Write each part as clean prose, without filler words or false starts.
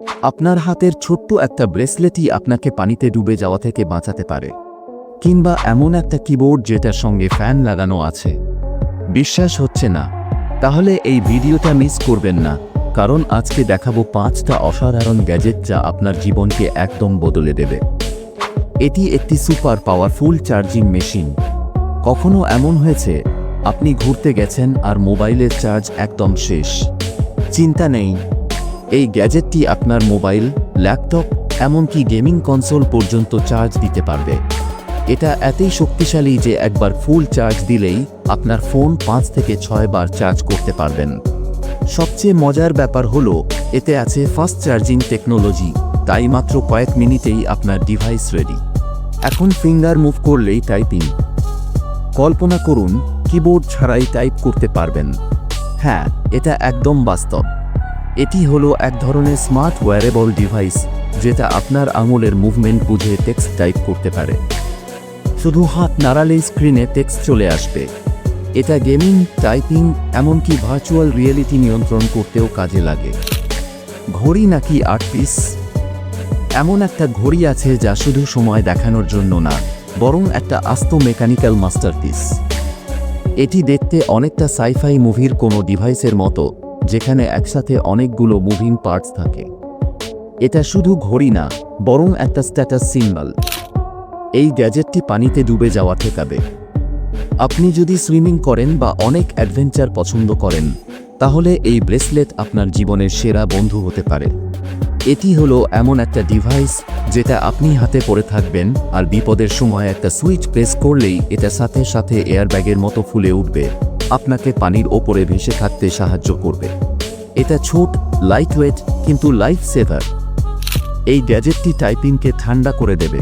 আপনার হাতের ছোট্ট একটা ব্রেসলেটই আপনাকে পানিতে ডুবে যাওয়া থেকে বাঁচাতে পারে, কিংবা এমন একটা কিবোর্ড যেটার সঙ্গে ফ্যান লাগানো আছে। বিশ্বাস হচ্ছে না? তাহলে এই ভিডিওটা মিস করবেন না, কারণ আজকে দেখাবো 5টা অসাধারণ গ্যাজেট যা আপনার জীবনকে একদম বদলে দেবে। এটি একটি সুপার পাওয়ারফুল চার্জিং মেশিন। কখনো এমন হয়েছে আপনি ঘুরতে গেছেন আর মোবাইলের চার্জ একদম শেষ? চিন্তা নেই, এই গ্যাজেটটি আপনার মোবাইল, ল্যাপটপ, এমনকি গেমিং কনসোল পর্যন্ত চার্জ দিতে পারবে। এটা এতই শক্তিশালী যে একবার ফুল চার্জ দিলেই আপনার ফোন 5 থেকে 6 বার চার্জ করতে পারবেন। সবচেয়ে মজার ব্যাপার হলো এতে আছে ফাস্ট চার্জিং টেকনোলজি, তাই মাত্র কয়েক মিনিটেই আপনার ডিভাইস রেডি। এখন ফিঙ্গার মুভ করলেই টাইপিং। কল্পনা করুন কিবোর্ড ছাড়াই টাইপ করতে পারবেন। হ্যাঁ, এটা একদম বাস্তব। এটি হলো এক ধরনের স্মার্ট ওয়্যারেবল ডিভাইস যেটা আপনার আঙুলের মুভমেন্ট বুঝে টেক্সট টাইপ করতে পারে। শুধু হাত নাড়ালেই স্ক্রিনে টেক্সট চলে আসবে। এটা গেমিং, টাইপিং, এমনকি ভার্চুয়াল রিয়েলিটি নিয়ন্ত্রণ করতেও কাজে লাগে। ঘড়ি নাকি আর্ট পিস? এমন একটা ঘড়ি আছে যা শুধু সময় দেখানোর জন্য না, বরং একটা আস্ত মেকানিক্যাল মাস্টারপিস। এটি দেখতে অনেকটা সাইফাই মুভির কোনো ডিভাইসের মতো, যেখানে একসাথে অনেকগুলো মুভিং পার্টস থাকে। এটা শুধু ঘড়ি না, বরং একটা স্ট্যাটাস সিম্বল। এই গ্যাজেটটি পানিতে ডুবে যাওয়া ঠেকাবে। আপনি যদি সুইমিং করেন বা অনেক অ্যাডভেঞ্চার পছন্দ করেন, তাহলে এই ব্রেসলেট আপনার জীবনের সেরা বন্ধু হতে পারে। এটি হলো এমন একটা ডিভাইস যেটা আপনি হাতে পরে থাকবেন, আর বিপদের সময় একটা সুইচ প্রেস করলেই এটা সাথে সাথে এয়ারব্যাগের মতো ফুলে উঠবে, আপনাকে পানির ওপরে ভেসে থাকতে সাহায্য করবে। এটা ছোট, লাইটওয়েট, কিন্তু লাইফ সেভার। এই গ্যাজেটটি টাইপিংকে ঠান্ডা করে দেবে।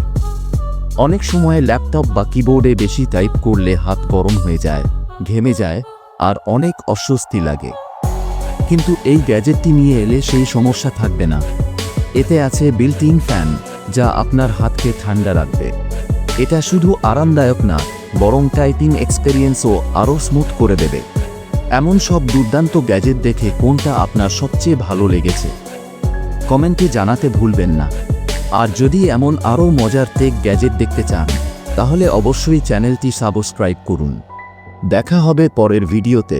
অনেক সময় ল্যাপটপ বা কিবোর্ডে বেশি টাইপ করলে হাত গরম হয়ে যায়, ঘেমে যায়, আর অনেক অস্বস্তি লাগে। কিন্তু এই গ্যাজেটটি নিয়ে এলে সেই সমস্যা থাকবে না। এতে আছে বিল্ট ইন ফ্যান, যা আপনার হাতকে ঠান্ডা রাখবে। এটা শুধু আরামদায়ক না, বরং টাইপিং এক্সপেরিয়েন্সও আরও স্মুথ করে দেবে। এমন সব দুর্দান্ত গ্যাজেট দেখে কোনটা আপনার সবচেয়ে ভালো লেগেছে কমেন্টে জানাতে ভুলবেন না। আর যদি এমন আরও মজার টেক গ্যাজেট দেখতে চান, তাহলে অবশ্যই চ্যানেলটি সাবস্ক্রাইব করুন। দেখা হবে পরের ভিডিওতে।